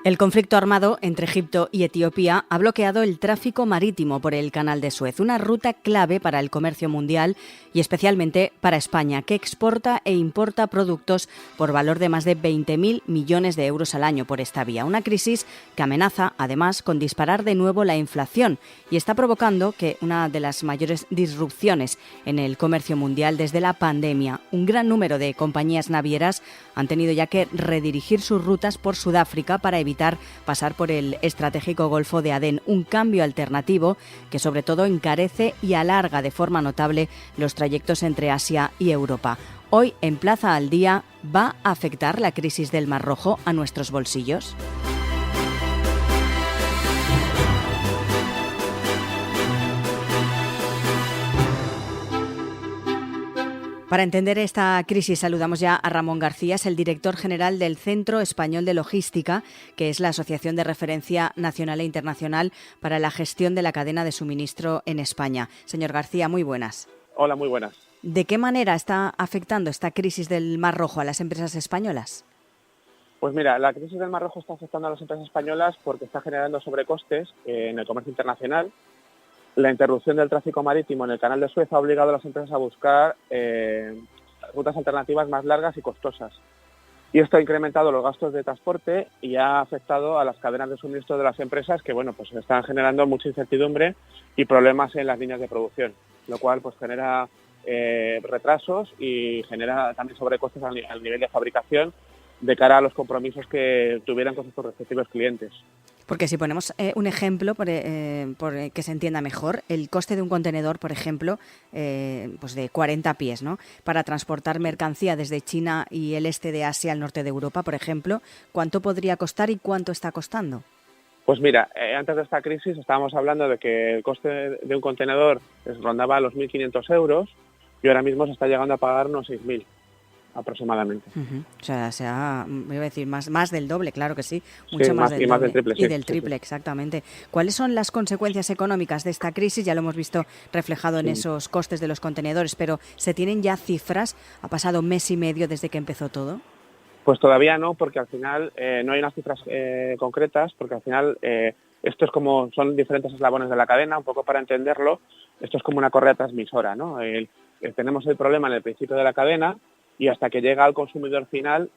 El conflicto armado entre Egipto y Etiopía ha bloqueado el tráfico marítimo por el Canal de Suez, una ruta clave para el comercio mundial y especialmente para España, que exporta e importa productos por valor de más de 20.000 millones de euros al año por esta vía. Una crisis que amenaza, además, con disparar de nuevo la inflación y está provocando que una de las mayores disrupciones en el comercio mundial desde la pandemia. Un gran número de compañías navieras han tenido ya que redirigir sus rutas por Sudáfrica para evitar pasar por el estratégico Golfo de Adén, un cambio alternativo que sobre todo encarece y alarga de forma notable los trayectos entre Asia y Europa. Hoy, en Plaza al Día, ¿va a afectar la crisis del Mar Rojo a nuestros bolsillos? Para entender esta crisis saludamos ya a Ramón García, es el director general del Centro Español de Logística, que es la asociación de referencia nacional e internacional para la gestión de la cadena de suministro en España. Señor García, muy buenas. Hola, muy buenas. ¿De qué manera está afectando esta crisis del Mar Rojo a las empresas españolas? Pues mira, la crisis del Mar Rojo está afectando a las empresas españolas porque está generando sobrecostes en el comercio internacional. La interrupción del tráfico marítimo en el Canal de Suez ha obligado a las empresas a buscar rutas alternativas más largas y costosas. Y esto ha incrementado los gastos de transporte y ha afectado a las cadenas de suministro de las empresas que, bueno, pues están generando mucha incertidumbre y problemas en las líneas de producción, lo cual pues genera retrasos y genera también sobrecostes al nivel de fabricación de cara a los compromisos que tuvieran con sus respectivos clientes. Porque si ponemos un ejemplo por que se entienda mejor, el coste de un contenedor, por ejemplo, pues de 40 pies, ¿no? Para transportar mercancía desde China y el este de Asia al norte de Europa, por ejemplo, ¿cuánto podría costar y cuánto está costando? Pues mira, antes de esta crisis estábamos hablando de que el coste de un contenedor rondaba los 1.500 euros y ahora mismo se está llegando a pagar unos 6.000. Aproximadamente. O sea, me iba a decir más del doble, claro que sí, mucho sí, más del doble. Más del triple, y del triple, sí. Exactamente. ¿Cuáles son las consecuencias económicas de esta crisis? Ya lo hemos visto reflejado en esos costes de los contenedores, pero ¿se tienen ya cifras? ¿Ha pasado mes y medio desde que empezó todo? Pues todavía no, porque al final no hay unas cifras concretas, porque al final esto es como, son diferentes eslabones de la cadena, un poco para entenderlo, esto es como una correa transmisora, ¿no? Tenemos el problema en el principio de la cadena, y hasta que llega al consumidor final,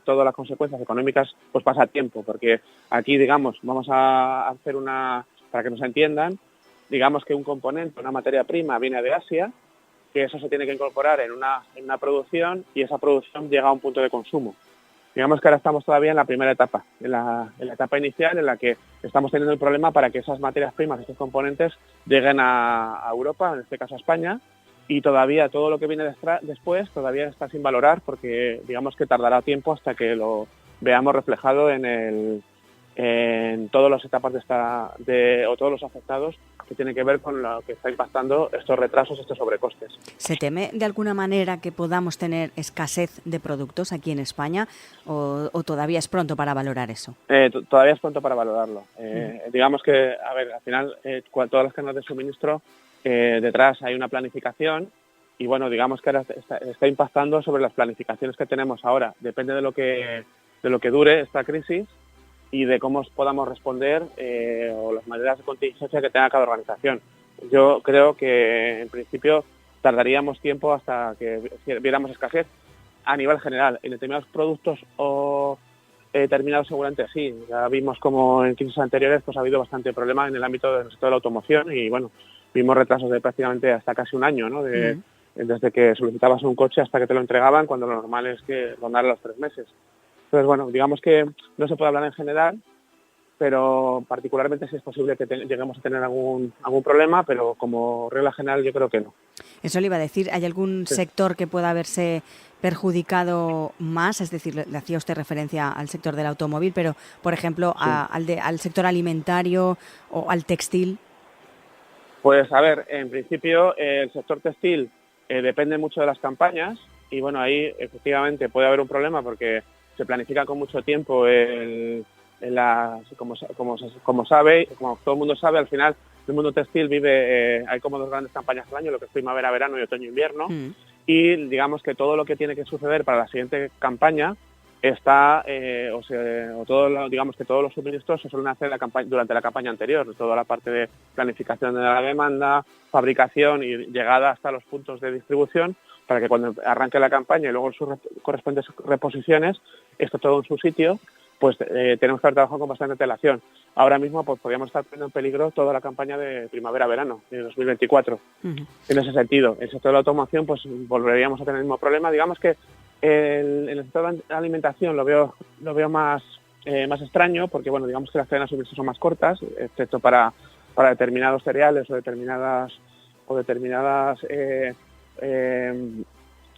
todas las consecuencias económicas, pues pasa tiempo, porque aquí, digamos, vamos a hacer para que nos entiendan, digamos que un componente, una materia prima viene de Asia, que eso se tiene que incorporar en una producción y esa producción llega a un punto de consumo. Digamos que ahora estamos todavía en la primera etapa, en la etapa inicial en la que estamos teniendo el problema para que esas materias primas, estos componentes, lleguen a Europa, en este caso a España, y todavía todo lo que viene después todavía está sin valorar porque digamos que tardará tiempo hasta que lo veamos reflejado en todas las etapas o todos los afectados que tienen que ver con lo que está impactando estos retrasos, estos sobrecostes. ¿Se teme de alguna manera que podamos tener escasez de productos aquí en España o todavía es pronto para valorar eso? Todavía es pronto para valorarlo. Digamos que, a ver, al final todas las cadenas de suministro detrás hay una planificación y bueno, digamos que ahora está impactando sobre las planificaciones que tenemos ahora. Depende de lo que dure esta crisis y de cómo podamos responder o las maneras de contingencia que tenga cada organización. Yo creo que en principio tardaríamos tiempo hasta que viéramos escasez a nivel general. En determinados productos o terminados seguramente sí. Ya vimos como en crisis anteriores pues ha habido bastante problema en el ámbito del sector de la automoción y bueno, vimos retrasos de prácticamente hasta casi un año, ¿no? Desde que solicitabas un coche hasta que te lo entregaban, cuando lo normal es que rondara los 3 meses. Entonces, bueno, digamos que no se puede hablar en general, pero particularmente sí es posible que lleguemos a tener algún problema, pero como regla general yo creo que no. Eso le iba a decir, ¿hay algún sector que pueda haberse perjudicado más? Es decir, le hacía usted referencia al sector del automóvil, pero, por ejemplo, al sector alimentario o al textil. Pues, a ver, en principio el sector textil depende mucho de las campañas y, bueno, ahí efectivamente puede haber un problema porque se planifica con mucho tiempo como todo el mundo sabe, al final el mundo textil hay como 2 grandes campañas al año, lo que es primavera-verano y otoño-invierno, y digamos que todo lo que tiene que suceder para la siguiente campaña está, digamos que todos los suministros se suelen hacer durante la campaña anterior, toda la parte de planificación de la demanda, fabricación y llegada hasta los puntos de distribución, para que cuando arranque la campaña y luego sus correspondientes reposiciones, esto todo en su sitio, pues tenemos que haber trabajado con bastante antelación. Ahora mismo pues podríamos estar poniendo en peligro toda la campaña de primavera-verano de 2024. En ese sentido, en el sector de la automoción pues volveríamos a tener el mismo problema. Digamos que en el sector de la alimentación lo veo más extraño, porque bueno, digamos que las cadenas de suministro son más cortas, excepto para determinados cereales o determinadas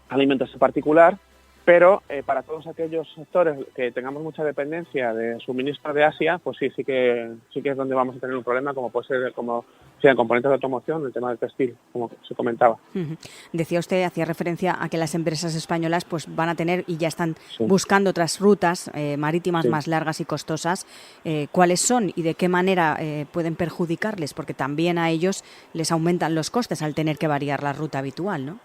alimentos en particular, pero para todos aquellos sectores que tengamos mucha dependencia de suministro de Asia, pues sí que es donde vamos a tener un problema, como puede ser en componentes de automoción, el tema del textil, como se comentaba. Decía usted, hacía referencia a que las empresas españolas pues van a tener y ya están buscando otras rutas marítimas más largas y costosas. ¿Cuáles son y de qué manera pueden perjudicarles? Porque también a ellos les aumentan los costes al tener que variar la ruta habitual, ¿no?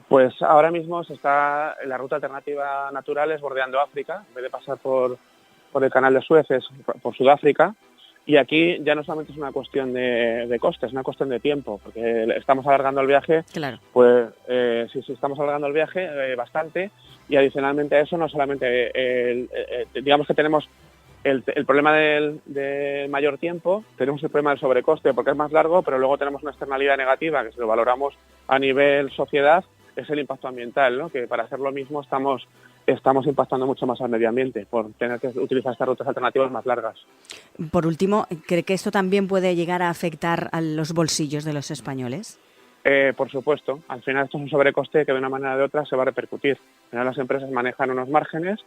Pues ahora mismo la ruta alternativa natural es bordeando África, en vez de pasar por el canal de Suez, es por Sudáfrica. Y aquí ya no solamente es una cuestión de costes, es una cuestión de tiempo, porque estamos alargando el viaje, claro. Pues sí, estamos alargando el viaje bastante, y adicionalmente a eso no solamente, digamos que tenemos el problema del mayor tiempo, tenemos el problema del sobrecoste porque es más largo, pero luego tenemos una externalidad negativa que si lo valoramos a nivel sociedad, es el impacto ambiental, ¿no? Que para hacer lo mismo estamos impactando mucho más al medio ambiente por tener que utilizar estas rutas alternativas más largas. Por último, ¿cree que esto también puede llegar a afectar a los bolsillos de los españoles? Por supuesto. Al final esto es un sobrecoste que de una manera o de otra se va a repercutir. Al final las empresas manejan unos márgenes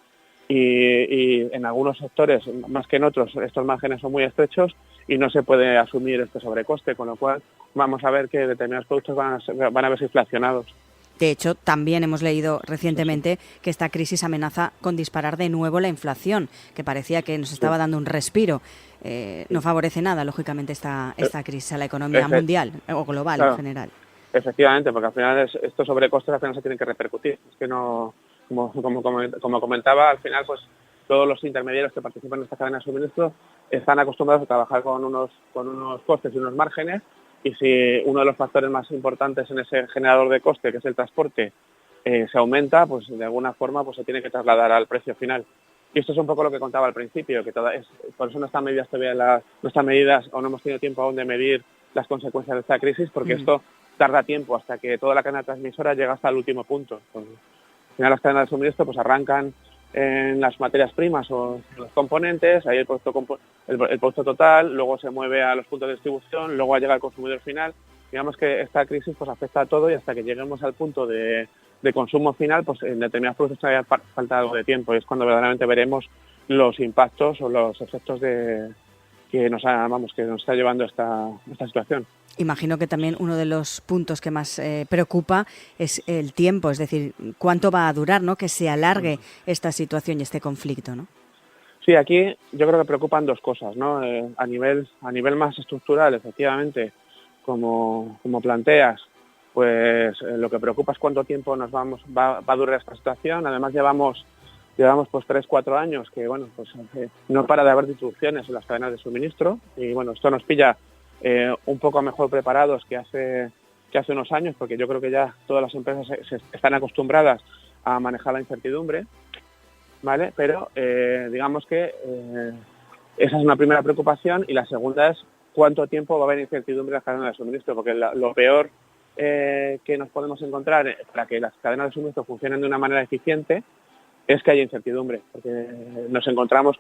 y en algunos sectores, más que en otros, estos márgenes son muy estrechos y no se puede asumir este sobrecoste, con lo cual vamos a ver que determinados productos van a verse inflacionados. De hecho, también hemos leído recientemente que esta crisis amenaza con disparar de nuevo la inflación, que parecía que nos estaba dando un respiro. No favorece nada, lógicamente, esta crisis a la economía mundial o global en general. Efectivamente, porque al final estos sobrecostes al final se tienen que repercutir. Es que no, como comentaba, al final pues todos los intermediarios que participan en esta cadena de suministro están acostumbrados a trabajar con unos costes y unos márgenes. Y si uno de los factores más importantes en ese generador de coste, que es el transporte, se aumenta, pues de alguna forma pues se tiene que trasladar al precio final. Y esto es un poco lo que contaba al principio, que por eso no están medidas todavía o no hemos tenido tiempo aún de medir las consecuencias de esta crisis, porque esto tarda tiempo hasta que toda la cadena transmisora llega hasta el último punto. Pues, al final las cadenas de suministro pues arrancan en las materias primas o los componentes, ahí el producto total, luego se mueve a los puntos de distribución, luego llega al consumidor final. Digamos que esta crisis pues afecta a todo y hasta que lleguemos al punto de consumo final, pues en determinados productos todavía falta algo de tiempo y es cuando verdaderamente veremos los impactos o los efectos que nos está llevando esta situación. Imagino que también uno de los puntos que más preocupa es el tiempo, es decir, cuánto va a durar, ¿no? Que se alargue esta situación y este conflicto, ¿no? Sí, aquí yo creo que preocupan dos cosas, ¿no? A nivel más estructural, efectivamente, como planteas, pues lo que preocupa es cuánto tiempo va a durar esta situación. Además llevamos pues 3-4 años que bueno, pues no para de haber disrupciones en las cadenas de suministro y bueno, esto nos pilla un poco mejor preparados que hace unos años, porque yo creo que ya todas las empresas se están acostumbradas a manejar la incertidumbre, ¿vale? Pero digamos que esa es una primera preocupación y la segunda es cuánto tiempo va a haber incertidumbre en las cadenas de suministro, porque lo peor que nos podemos encontrar para que las cadenas de suministro funcionen de una manera eficiente es que haya incertidumbre, porque nos encontramos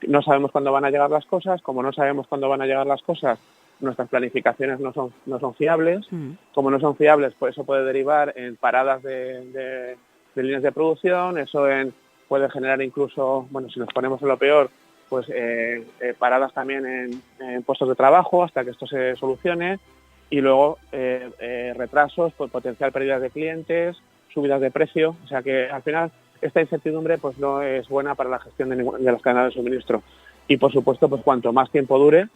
no sabemos cuándo van a llegar las cosas, como no sabemos cuándo van a llegar las cosas, nuestras planificaciones no son fiables, como no son fiables, pues eso puede derivar en paradas de líneas de producción, eso puede generar incluso, bueno, si nos ponemos en lo peor, pues paradas también en puestos de trabajo hasta que esto se solucione y luego retrasos, pues, potencial pérdidas de clientes, subidas de precio, o sea que al final esta incertidumbre pues no es buena para la gestión de las cadenas de suministro y por supuesto pues cuanto más tiempo dure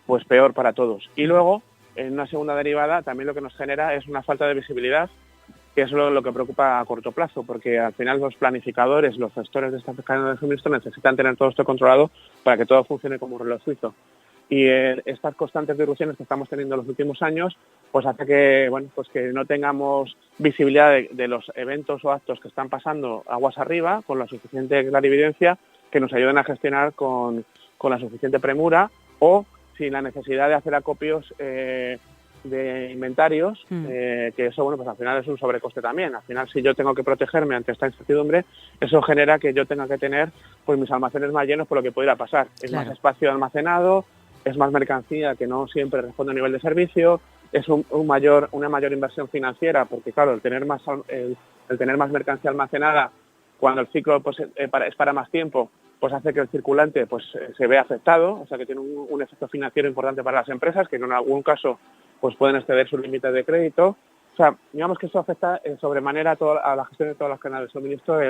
pues peor para todos. Y luego en una segunda derivada también lo que nos genera es una falta de visibilidad que es lo que preocupa a corto plazo, porque al final los planificadores, los gestores de estas cadenas de suministro necesitan tener todo esto controlado para que todo funcione como un reloj suizo. Y estas constantes disrupciones que estamos teniendo en los últimos años, pues hace que, bueno, pues que no tengamos visibilidad de los eventos o actos que están pasando aguas arriba con la suficiente clarividencia que nos ayuden a gestionar con la suficiente premura, o sin la necesidad de hacer acopios de inventarios, que eso, bueno, pues al final es un sobrecoste también. Al final, si yo tengo que protegerme ante esta incertidumbre, eso genera que yo tenga que tener pues mis almacenes más llenos por lo que pudiera pasar. Es más espacio almacenado, es más mercancía que no siempre responde a nivel de servicio, es una mayor inversión financiera, porque claro, el tener más mercancía almacenada cuando el ciclo pues, es para más tiempo, pues hace que el circulante pues se vea afectado, o sea que tiene un efecto financiero importante para las empresas, que en algún caso pues pueden exceder sus límites de crédito. O sea, digamos que esto afecta sobremanera a la gestión de todas las canales de suministro,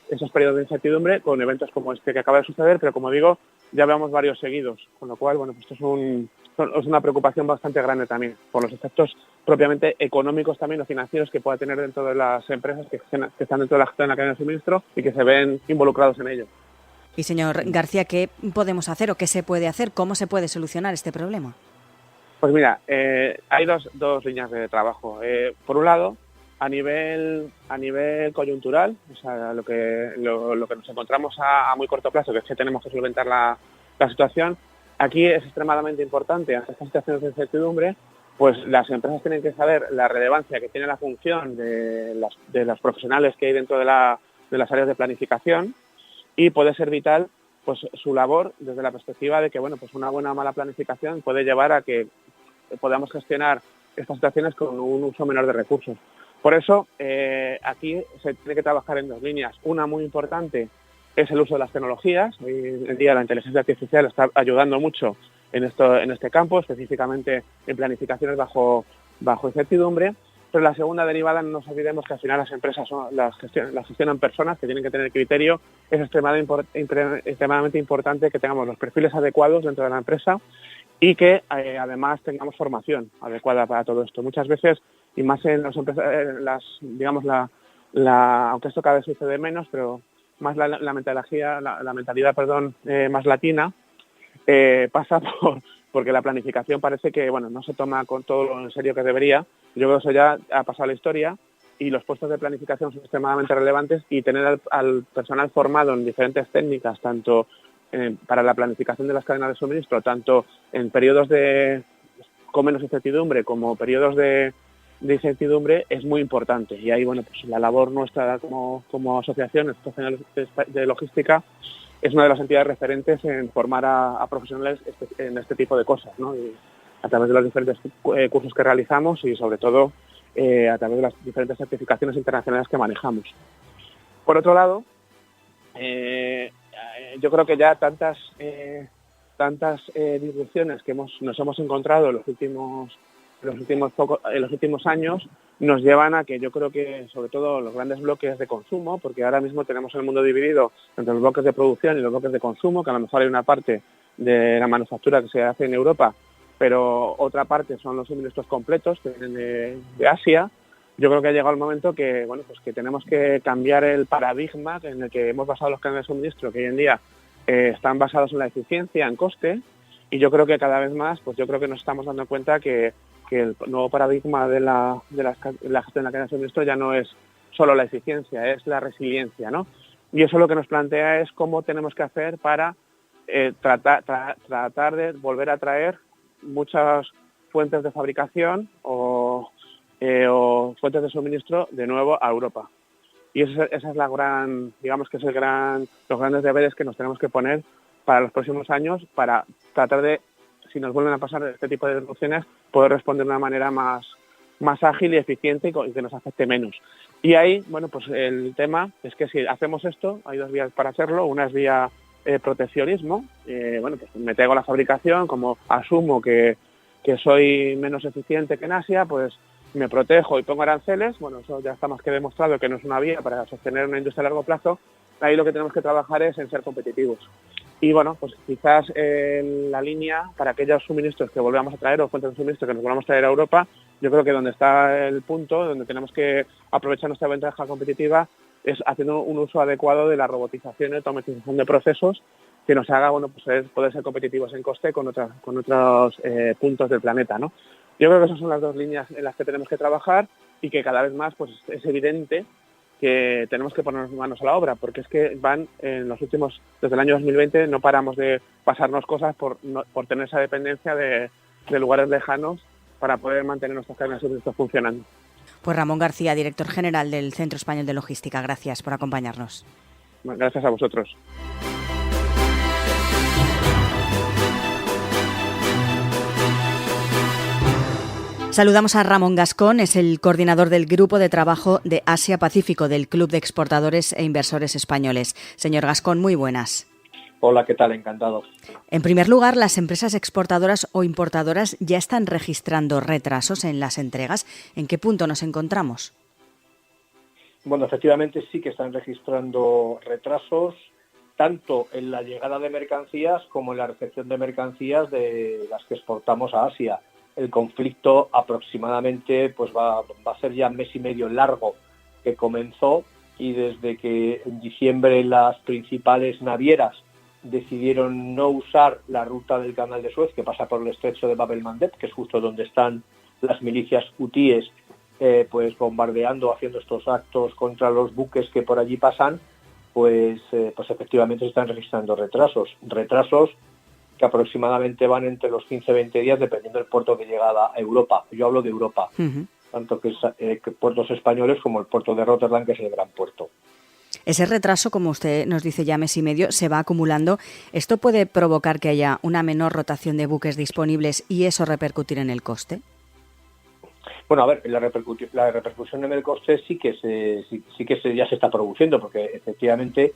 esos periodos de incertidumbre con eventos como este que acaba de suceder, pero como digo, ya veamos varios seguidos, con lo cual, bueno, pues esto es una preocupación bastante grande también, por los efectos propiamente económicos también o financieros que pueda tener dentro de las empresas que están dentro de la gestión de la cadena de suministro y que se ven involucrados en ello. Y señor García, ¿qué podemos hacer o qué se puede hacer? ¿Cómo se puede solucionar este problema? Pues mira, hay dos líneas de trabajo. Por un lado, a nivel coyuntural, o sea, lo que nos encontramos a muy corto plazo, que es que tenemos que solventar la situación, aquí es extremadamente importante, ante estas situaciones de incertidumbre, pues las empresas tienen que saber la relevancia que tiene la función de los profesionales que hay dentro de las áreas de planificación, y puede ser vital pues su labor desde la perspectiva de que, bueno, pues una buena o mala planificación puede llevar a que podamos gestionar estas situaciones con un uso menor de recursos. Por eso, aquí se tiene que trabajar en dos líneas. Una muy importante es el uso de las tecnologías. Hoy en día la inteligencia artificial está ayudando mucho en este campo, específicamente en planificaciones bajo incertidumbre. Pero la segunda derivada, no nos olvidemos que al final las empresas las gestionan personas que tienen que tener criterio. Es extremadamente importante que tengamos los perfiles adecuados dentro de la empresa y que además tengamos formación adecuada para todo esto. Muchas veces, y más en las empresas, aunque esto cada vez sucede menos, pero más la mentalidad más latina, pasa porque la planificación parece que, bueno, no se toma con todo lo en serio que debería. Yo creo que eso ya ha pasado a la historia y los puestos de planificación son extremadamente relevantes, y tener al personal formado en diferentes técnicas, tanto para la planificación de las cadenas de suministro, tanto en periodos con menos incertidumbre como periodos de incertidumbre, es muy importante. Y ahí, bueno, pues la labor nuestra como asociación de logística es una de las entidades referentes en formar a profesionales en este tipo de cosas, ¿no? Y a través de los diferentes cursos que realizamos y, sobre todo, a través de las diferentes certificaciones internacionales que manejamos. Por otro lado, yo creo que ya tantas disrupciones que nos hemos encontrado en los últimos años nos llevan a que yo creo que, sobre todo, los grandes bloques de consumo, porque ahora mismo tenemos el mundo dividido entre los bloques de producción y los bloques de consumo, que a lo mejor hay una parte de la manufactura que se hace en Europa, pero otra parte son los suministros completos que vienen de Asia. Yo creo que ha llegado el momento que, bueno, pues que tenemos que cambiar el paradigma en el que hemos basado los canales de suministro, que hoy en día están basados en la eficiencia, en coste, y yo creo que cada vez más, pues yo creo que nos estamos dando cuenta que el nuevo paradigma de la gestión de la cadena de suministro ya no es solo la eficiencia, es la resiliencia, ¿no? Y eso lo que nos plantea es cómo tenemos que hacer para tratar de volver a traer muchas fuentes de fabricación o fuentes de suministro de nuevo a Europa. Y esa es la gran, digamos que es los grandes deberes que nos tenemos que poner para los próximos años, para tratar de, si nos vuelven a pasar este tipo de disrupciones, poder responder de una manera más ágil y eficiente y que nos afecte menos. Y ahí, bueno, pues el tema es que si hacemos esto, hay dos vías para hacerlo. Una es vía proteccionismo. Bueno, pues me traigo la fabricación, como asumo que soy menos eficiente que en Asia, pues me protejo y pongo aranceles. Bueno, eso ya está más que demostrado que no es una vía para sostener una industria a largo plazo. Ahí lo que tenemos que trabajar es en ser competitivos. Y bueno, pues quizás la línea para aquellos suministros que volvamos a traer o fuentes de suministro que nos volvamos a traer a Europa, yo creo que donde está el punto, donde tenemos que aprovechar nuestra ventaja competitiva, es haciendo un uso adecuado de la robotización y automatización de procesos que nos haga, bueno, pues poder ser competitivos en coste con otros puntos del planeta, ¿no? Yo creo que esas son las dos líneas en las que tenemos que trabajar y que cada vez más pues es evidente que tenemos que ponernos manos a la obra, porque es que desde el año 2020 no paramos de pasarnos cosas por tener esa dependencia de lugares lejanos para poder mantener nuestras cadenas de suministro funcionando. Pues Ramón García, director general del Centro Español de Logística, gracias por acompañarnos. Gracias a vosotros. Saludamos a Ramón Gascón, es el coordinador del Grupo de Trabajo de Asia-Pacífico del Club de Exportadores e Inversores Españoles. Señor Gascón, muy buenas. Hola, ¿qué tal? Encantado. En primer lugar, las empresas exportadoras o importadoras ya están registrando retrasos en las entregas. ¿En qué punto nos encontramos? Bueno, efectivamente sí que están registrando retrasos, tanto en la llegada de mercancías como en la recepción de mercancías de las que exportamos a Asia. El conflicto aproximadamente pues va a ser ya mes y medio largo que comenzó, y desde que en diciembre las principales navieras decidieron no usar la ruta del Canal de Suez, que pasa por el estrecho de Bab el-Mandeb, que es justo donde están las milicias hutíes pues bombardeando, haciendo estos actos contra los buques que por allí pasan, pues efectivamente se están registrando retrasos que aproximadamente van entre los 15-20 días, dependiendo del puerto de llegada a Europa. Yo hablo de Europa, tanto que puertos españoles como el puerto de Rotterdam, que es el gran puerto. Ese retraso, como usted nos dice, ya mes y medio, se va acumulando. ¿Esto puede provocar que haya una menor rotación de buques disponibles y eso repercutir en el coste? Bueno, a ver, la repercusión en el coste sí que ya se está produciendo, porque efectivamente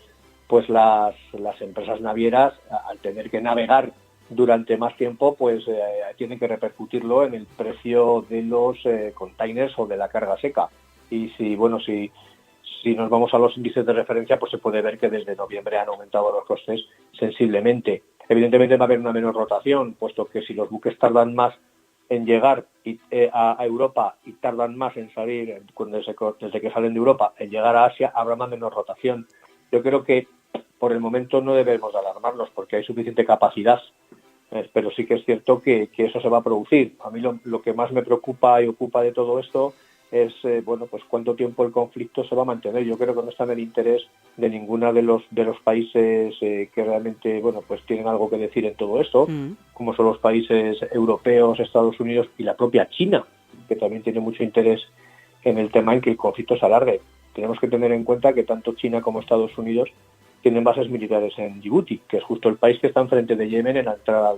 pues las empresas navieras, al tener que navegar durante más tiempo, pues tienen que repercutirlo en el precio de los containers o de la carga seca. Y si nos vamos a los índices de referencia, pues se puede ver que desde noviembre han aumentado los costes sensiblemente. Evidentemente va a haber una menor rotación, puesto que si los buques tardan más en llegar a Europa y tardan más en salir, desde que salen de Europa, en llegar a Asia, habrá una menor rotación. Yo creo que por el momento no debemos de alarmarnos, porque hay suficiente capacidad, pero sí que es cierto que eso se va a producir. A mí lo que más me preocupa y ocupa de todo esto es pues cuánto tiempo el conflicto se va a mantener. Yo creo que no está en el interés de ninguno de los países que realmente pues tienen algo que decir en todo esto, como son los países europeos, Estados Unidos y la propia China, que también tiene mucho interés en el tema en que el conflicto se alargue. Tenemos que tener en cuenta que tanto China como Estados Unidos tienen bases militares en Djibouti, que es justo el país que está enfrente de Yemen en la entrada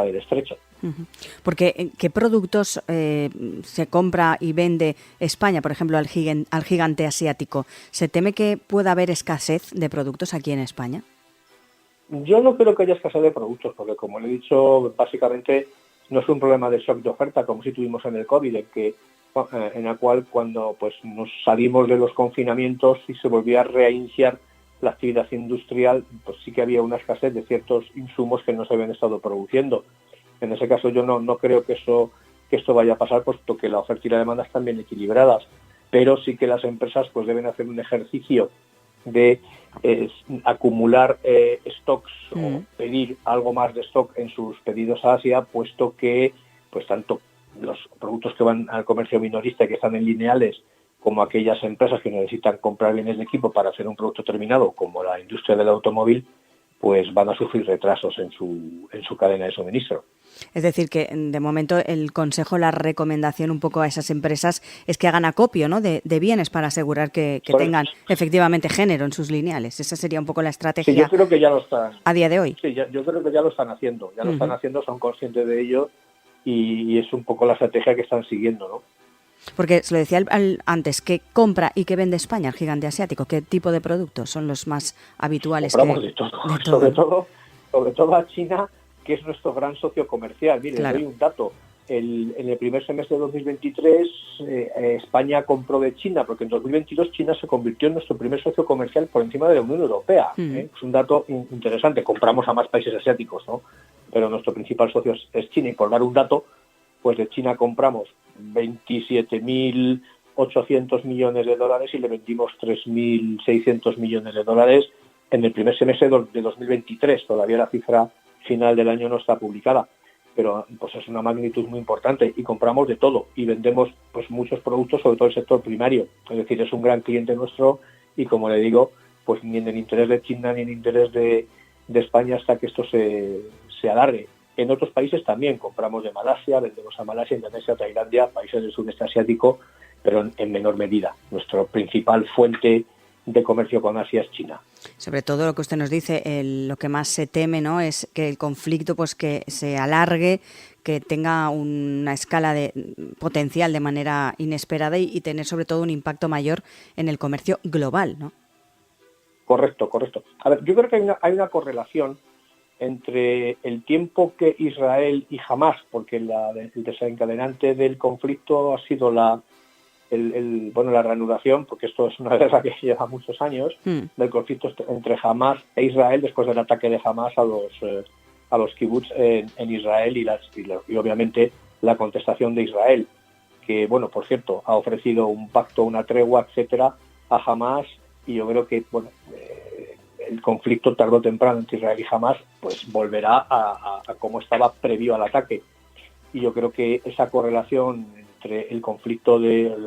del estrecho. Porque ¿qué productos se compra y vende España, por ejemplo, al gigante asiático? ¿Se teme que pueda haber escasez de productos aquí en España? Yo no creo que haya escasez de productos, porque como le he dicho, básicamente no es un problema de shock de oferta, como si tuvimos en el COVID, en la cual cuando pues nos salimos de los confinamientos y se volvía a reiniciar la actividad industrial, pues sí que había una escasez de ciertos insumos que no se habían estado produciendo. En ese caso yo no creo que esto vaya a pasar, puesto que la oferta y la demanda están bien equilibradas, pero sí que las empresas pues deben hacer un ejercicio de acumular stocks o pedir algo más de stock en sus pedidos a Asia, puesto que pues tanto los productos que van al comercio minorista y que están en lineales, como aquellas empresas que necesitan comprar bienes de equipo para hacer un producto terminado, como la industria del automóvil, pues van a sufrir retrasos en su cadena de suministro. Es decir, que de momento el consejo, la recomendación un poco a esas empresas es que hagan acopio, ¿no?, de bienes para asegurar que tengan efectivamente género en sus lineales. Esa sería un poco la estrategia. Sí, yo creo que ya lo están. A día de hoy. Sí, yo creo que ya lo están haciendo. Ya lo están haciendo, son conscientes de ello y es un poco la estrategia que están siguiendo, ¿no? Porque se lo decía antes, ¿qué compra y qué vende España, el gigante asiático? ¿Qué tipo de productos son los más habituales? Compramos de todo. Sobre todo a China, que es nuestro gran socio comercial. Mire, claro. Doy un dato. En el primer semestre de 2023, España compró de China, porque en 2022 China se convirtió en nuestro primer socio comercial por encima de la Unión Europea. Es un dato interesante. Compramos a más países asiáticos, ¿no? Pero nuestro principal socio es China. Y por dar un dato, pues de China compramos 27.800 millones de dólares y le vendimos 3.600 millones de dólares en el primer semestre de 2023. Todavía la cifra final del año no está publicada, pero pues es una magnitud muy importante y compramos de todo y vendemos pues muchos productos, sobre todo el sector primario. Es decir, es un gran cliente nuestro y, como le digo, pues ni en el interés de China ni en el interés de España hasta que esto se alargue. En otros países también compramos de Malasia, vendemos a Malasia, Indonesia, Tailandia, países del sudeste asiático, pero en menor medida. Nuestra principal fuente de comercio con Asia es China. Sobre todo lo que usted nos dice, lo que más se teme, ¿no?, es que el conflicto pues que se alargue, que tenga una escala de potencial de manera inesperada y tener sobre todo un impacto mayor en el comercio global, ¿no? Correcto. A ver, yo creo que hay una correlación entre el tiempo que Israel y Hamás, porque el desencadenante del conflicto ha sido la reanudación, porque esto es una guerra que lleva muchos años, del conflicto entre Hamás e Israel después del ataque de Hamás a los kibbutz en Israel y obviamente la contestación de Israel, que, bueno, por cierto, ha ofrecido un pacto, una tregua, etcétera, a Hamás, y yo creo que, bueno, el conflicto tarde o temprano entre Israel y Hamás pues volverá a como estaba previo al ataque. Y yo creo que esa correlación entre el conflicto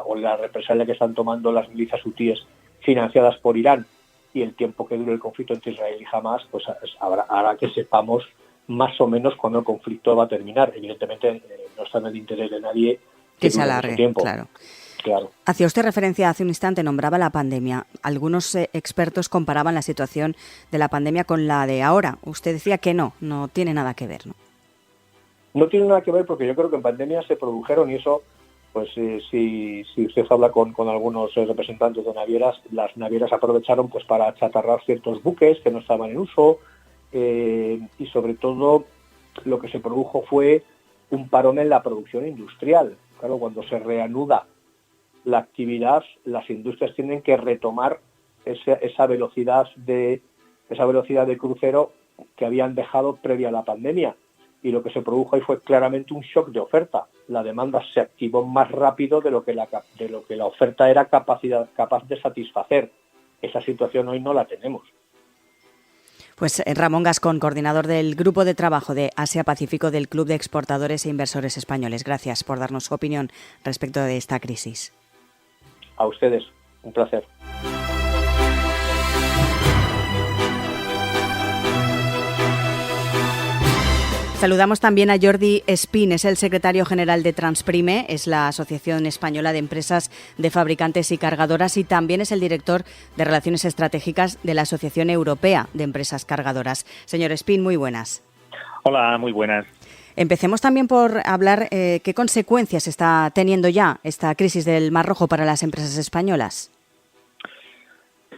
o la represalia que están tomando las milicias hutíes financiadas por Irán y el tiempo que dure el conflicto entre Israel y Hamás, pues hará que sepamos más o menos cuándo el conflicto va a terminar. Evidentemente no está en el interés de nadie que se alargue, tiempo. Claro. Hacía usted referencia hace un instante, nombraba la pandemia. Algunos expertos comparaban la situación de la pandemia con la de ahora. Usted decía que no tiene nada que ver, ¿no? No tiene nada que ver, porque yo creo que en pandemia se produjeron, y eso, pues si usted habla con algunos representantes de navieras, las navieras aprovecharon pues para achatarrar ciertos buques que no estaban en uso, y sobre todo lo que se produjo fue un parón en la producción industrial. Claro, cuando se reanuda la actividad, las industrias tienen que retomar esa velocidad de crucero que habían dejado previa a la pandemia. Y lo que se produjo ahí fue claramente un shock de oferta. La demanda se activó más rápido de lo que la oferta era capaz de satisfacer. Esa situación hoy no la tenemos. Pues Ramón Gascón, coordinador del Grupo de Trabajo de Asia-Pacífico del Club de Exportadores e Inversores Españoles. Gracias por darnos su opinión respecto de esta crisis. A ustedes, un placer. Saludamos también a Jordi Espín, es el secretario general de Transprime, es la Asociación Española de Empresas de Fabricantes y Cargadoras, y también es el director de Relaciones Estratégicas de la Asociación Europea de Empresas Cargadoras. Señor Espín, muy buenas. Hola, muy buenas. Empecemos también por hablar qué consecuencias está teniendo ya esta crisis del Mar Rojo para las empresas españolas.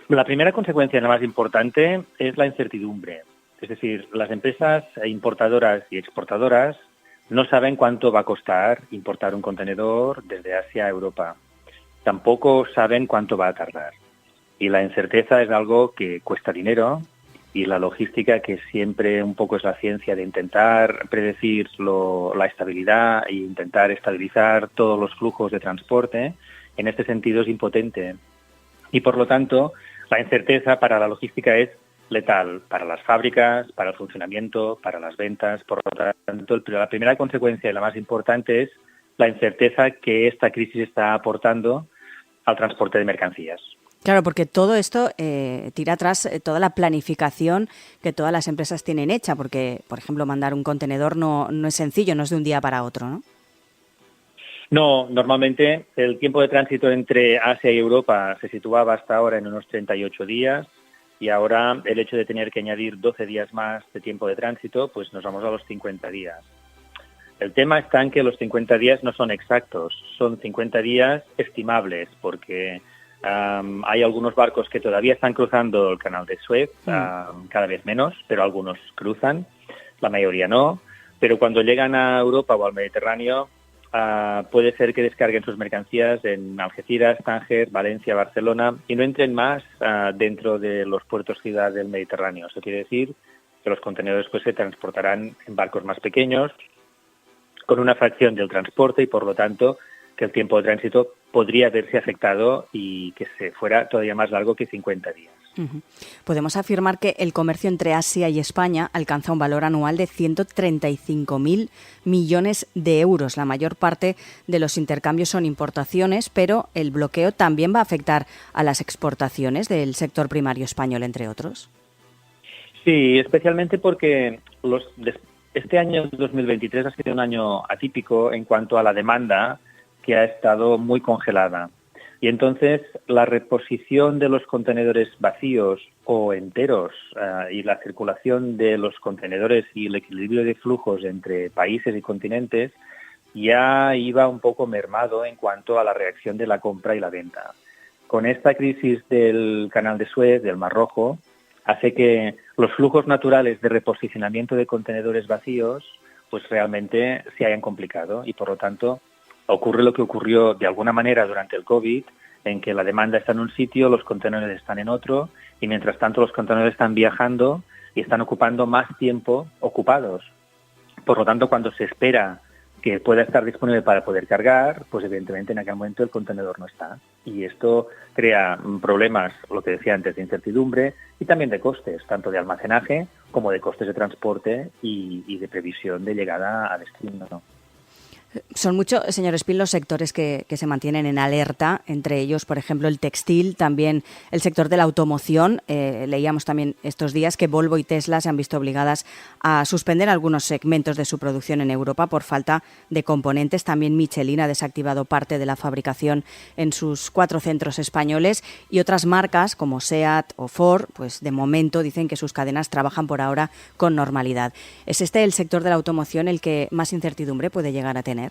La primera consecuencia, la más importante, es la incertidumbre. Es decir, las empresas importadoras y exportadoras no saben cuánto va a costar importar un contenedor desde Asia a Europa. Tampoco saben cuánto va a tardar. Y la incerteza es algo que cuesta dinero, y la logística, que siempre un poco es la ciencia de intentar predecir la estabilidad e intentar estabilizar todos los flujos de transporte, en este sentido es impotente. Y por lo tanto, la incerteza para la logística es letal para las fábricas, para el funcionamiento, para las ventas. Por lo tanto, la primera consecuencia y la más importante es la incerteza que esta crisis está aportando al transporte de mercancías. Claro, porque todo esto tira atrás toda la planificación que todas las empresas tienen hecha, porque, por ejemplo, mandar un contenedor no es sencillo, no es de un día para otro, ¿no? No, normalmente el tiempo de tránsito entre Asia y Europa se situaba hasta ahora en unos 38 días, y ahora el hecho de tener que añadir 12 días más de tiempo de tránsito, pues nos vamos a los 50 días. El tema está en que los 50 días no son exactos, son 50 días estimables, porque hay algunos barcos que todavía están cruzando el canal de Suez, cada vez menos, pero algunos cruzan, la mayoría no. Pero cuando llegan a Europa o al Mediterráneo, puede ser que descarguen sus mercancías en Algeciras, Tánger, Valencia, Barcelona, y no entren más dentro de los puertos ciudad del Mediterráneo. Eso quiere decir que los contenedores pues se transportarán en barcos más pequeños, con una fracción del transporte y, por lo tanto, que el tiempo de tránsito podría verse afectado y que se fuera todavía más largo que 50 días. Podemos afirmar que el comercio entre Asia y España alcanza un valor anual de 135.000 millones de euros. La mayor parte de los intercambios son importaciones, pero el bloqueo también va a afectar a las exportaciones del sector primario español, entre otros. Sí, especialmente porque este año 2023 ha sido un año atípico en cuanto a la demanda, que ha estado muy congelada. Y entonces la reposición de los contenedores vacíos o enteros y la circulación de los contenedores y el equilibrio de flujos entre países y continentes ya iba un poco mermado en cuanto a la reacción de la compra y la venta. Con esta crisis del Canal de Suez, del Mar Rojo, hace que los flujos naturales de reposicionamiento de contenedores vacíos pues realmente se hayan complicado y, por lo tanto, ocurre lo que ocurrió de alguna manera durante el COVID, en que la demanda está en un sitio, los contenedores están en otro, y mientras tanto los contenedores están viajando y están ocupando más tiempo ocupados. Por lo tanto, cuando se espera que pueda estar disponible para poder cargar, pues evidentemente en aquel momento el contenedor no está. Y esto crea problemas, lo que decía antes, de incertidumbre y también de costes, tanto de almacenaje como de costes de transporte y de previsión de llegada a destino, ¿no? Son muchos, señor Espín, los sectores que se mantienen en alerta, entre ellos, por ejemplo, el textil, también el sector de la automoción. Leíamos también estos días que Volvo y Tesla se han visto obligadas a suspender algunos segmentos de su producción en Europa por falta de componentes. También Michelin ha desactivado parte de la fabricación en sus 4 centros españoles y otras marcas como SEAT o Ford, pues de momento dicen que sus cadenas trabajan por ahora con normalidad. ¿Es este el sector de la automoción el que más incertidumbre puede llegar a tener?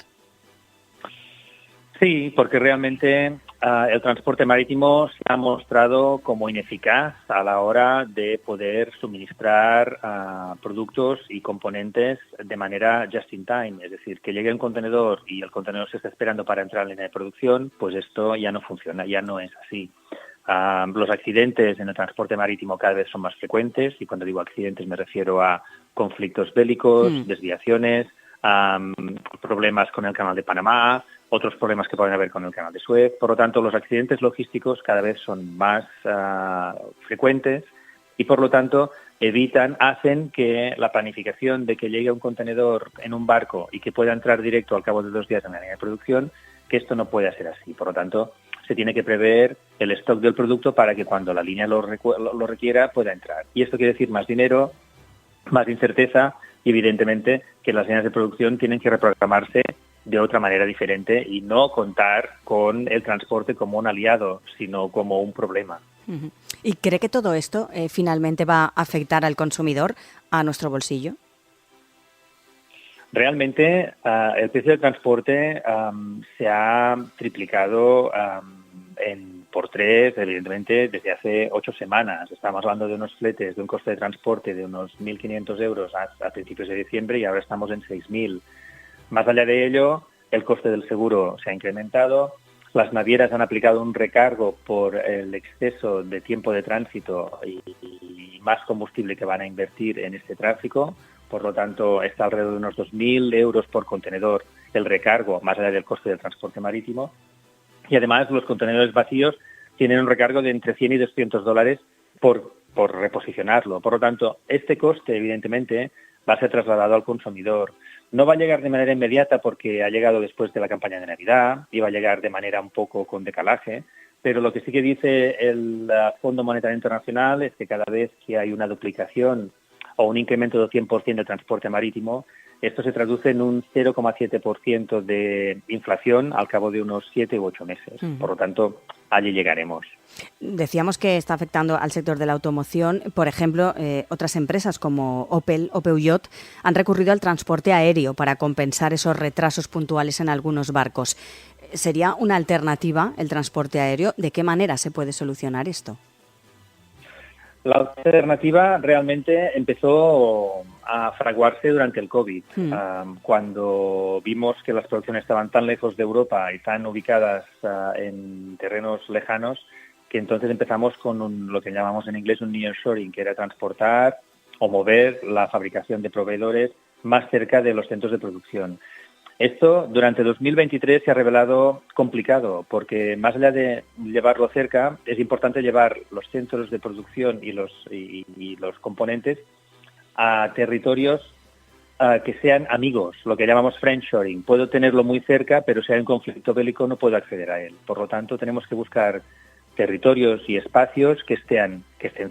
Sí, porque realmente el transporte marítimo se ha mostrado como ineficaz a la hora de poder suministrar productos y componentes de manera just in time. Es decir, que llegue un contenedor y el contenedor se está esperando para entrar en línea de producción, pues esto ya no funciona, ya no es así. Los accidentes en el transporte marítimo cada vez son más frecuentes, y cuando digo accidentes me refiero a conflictos bélicos, desviaciones, problemas con el Canal de Panamá, otros problemas que pueden haber con el Canal de Suez. Por lo tanto, los accidentes logísticos cada vez son más frecuentes y, por lo tanto, hacen que la planificación de que llegue un contenedor en un barco y que pueda entrar directo al cabo de 2 días en la línea de producción, que esto no pueda ser así. Por lo tanto, se tiene que prever el stock del producto para que cuando la línea lo requiera pueda entrar. Y esto quiere decir más dinero, más incerteza y, evidentemente, que las líneas de producción tienen que reprogramarse de otra manera diferente y no contar con el transporte como un aliado, sino como un problema. ¿Y cree que todo esto finalmente va a afectar al consumidor, a nuestro bolsillo? Realmente el precio del transporte se ha triplicado por 3, evidentemente, desde hace 8 semanas. Estamos hablando de unos fletes, de un coste de transporte de unos 1.500 euros a principios de diciembre y ahora estamos en 6.000. Más allá de ello, el coste del seguro se ha incrementado. Las navieras han aplicado un recargo por el exceso de tiempo de tránsito y más combustible que van a invertir en este tráfico. Por lo tanto, está alrededor de unos 2.000 euros por contenedor el recargo, más allá del coste del transporte marítimo. Y además, los contenedores vacíos tienen un recargo de entre 100 y 200 dólares por reposicionarlo. Por lo tanto, este coste, evidentemente, va a ser trasladado al consumidor. No va a llegar de manera inmediata porque ha llegado después de la campaña de Navidad y va a llegar de manera un poco con decalaje, pero lo que sí que dice el Fondo Monetario Internacional es que cada vez que hay una duplicación o un incremento del 100% de transporte marítimo, esto se traduce en un 0,7% de inflación al cabo de unos 7 u 8 meses. Por lo tanto, allí llegaremos. Decíamos que está afectando al sector de la automoción. Por ejemplo, otras empresas como Opel o Peugeot han recurrido al transporte aéreo para compensar esos retrasos puntuales en algunos barcos. ¿Sería una alternativa el transporte aéreo? ¿De qué manera se puede solucionar esto? La alternativa realmente empezó a fraguarse durante el COVID, cuando vimos que las producciones estaban tan lejos de Europa y tan ubicadas en terrenos lejanos, que entonces empezamos con lo que llamamos en inglés un nearshoring, que era transportar o mover la fabricación de proveedores más cerca de los centros de producción. Esto durante 2023 se ha revelado complicado porque más allá de llevarlo cerca, es importante llevar los centros de producción y los componentes a territorios que sean amigos, lo que llamamos friendshoring. Puedo tenerlo muy cerca, pero si hay un conflicto bélico no puedo acceder a él. Por lo tanto, tenemos que buscar territorios y espacios que estén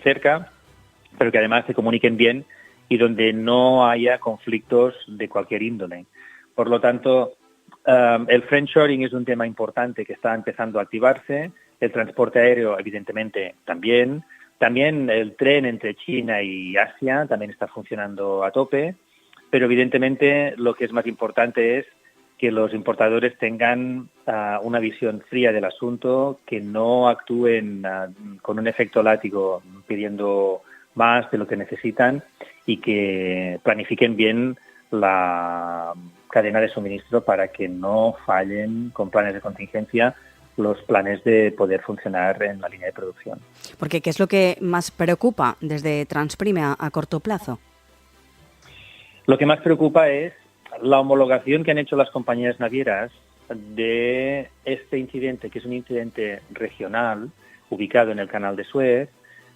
cerca, pero que además se comuniquen bien y donde no haya conflictos de cualquier índole. Por lo tanto, el friendshoring es un tema importante que está empezando a activarse. El transporte aéreo, evidentemente, también. También el tren entre China y Asia también está funcionando a tope. Pero evidentemente lo que es más importante es que los importadores tengan una visión fría del asunto, que no actúen con un efecto látigo pidiendo más de lo que necesitan y que planifiquen bien la cadena de suministro para que no fallen con planes de contingencia los planes de poder funcionar en la línea de producción. Porque ¿qué es lo que más preocupa desde Transprime a corto plazo? Lo que más preocupa es la homologación que han hecho las compañías navieras de este incidente, que es un incidente regional ubicado en el Canal de Suez.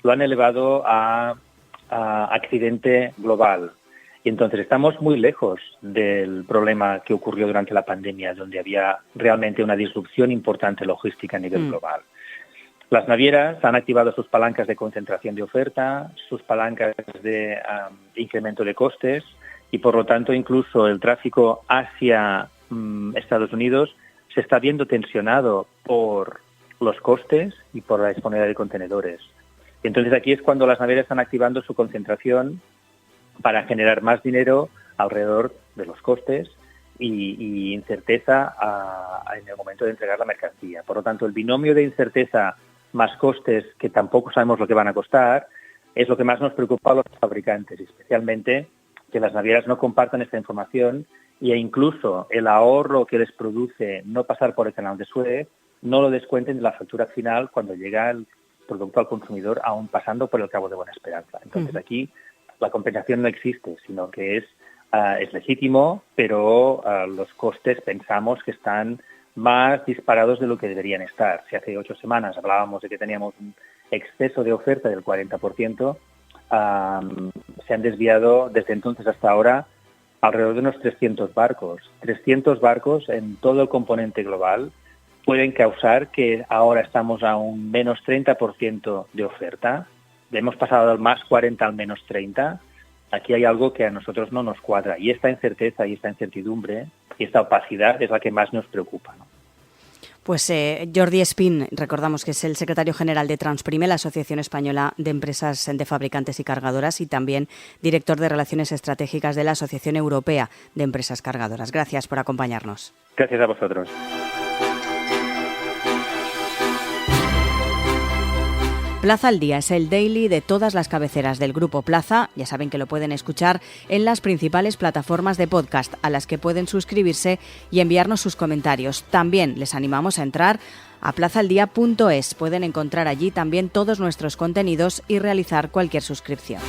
Lo han elevado a accidente global. Y entonces estamos muy lejos del problema que ocurrió durante la pandemia, donde había realmente una disrupción importante logística a nivel global. Las navieras han activado sus palancas de concentración de oferta, sus palancas de incremento de costes, y por lo tanto incluso el tráfico hacia Estados Unidos se está viendo tensionado por los costes y por la disponibilidad de contenedores. Entonces aquí es cuando las navieras están activando su concentración para generar más dinero alrededor de los costes y incerteza en el momento de entregar la mercancía. Por lo tanto, el binomio de incerteza más costes, que tampoco sabemos lo que van a costar, es lo que más nos preocupa a los fabricantes, especialmente que las navieras no compartan esta información e incluso el ahorro que les produce no pasar por el Canal de Suez no lo descuenten de la factura final cuando llega el producto al consumidor, aún pasando por el Cabo de Buena Esperanza. Entonces aquí la compensación no existe, sino que es legítimo, pero los costes pensamos que están más disparados de lo que deberían estar. Si hace 8 semanas hablábamos de que teníamos un exceso de oferta del 40%, se han desviado desde entonces hasta ahora alrededor de unos 300 barcos. 300 barcos en todo el componente global pueden causar que ahora estamos a un menos 30% de oferta. Hemos pasado del más 40 al menos 30. Aquí hay algo que a nosotros no nos cuadra. Y esta incerteza y esta incertidumbre y esta opacidad es la que más nos preocupa, ¿no? Pues Jordi Espín, recordamos que es el secretario general de Transprime, la Asociación Española de Empresas de Fabricantes y Cargadoras, y también director de Relaciones Estratégicas de la Asociación Europea de Empresas Cargadoras. Gracias por acompañarnos. Gracias a vosotros. Plaza al Día es el daily de todas las cabeceras del Grupo Plaza. Ya saben que lo pueden escuchar en las principales plataformas de podcast a las que pueden suscribirse y enviarnos sus comentarios. También les animamos a entrar a plazaldía.es. Pueden encontrar allí también todos nuestros contenidos y realizar cualquier suscripción.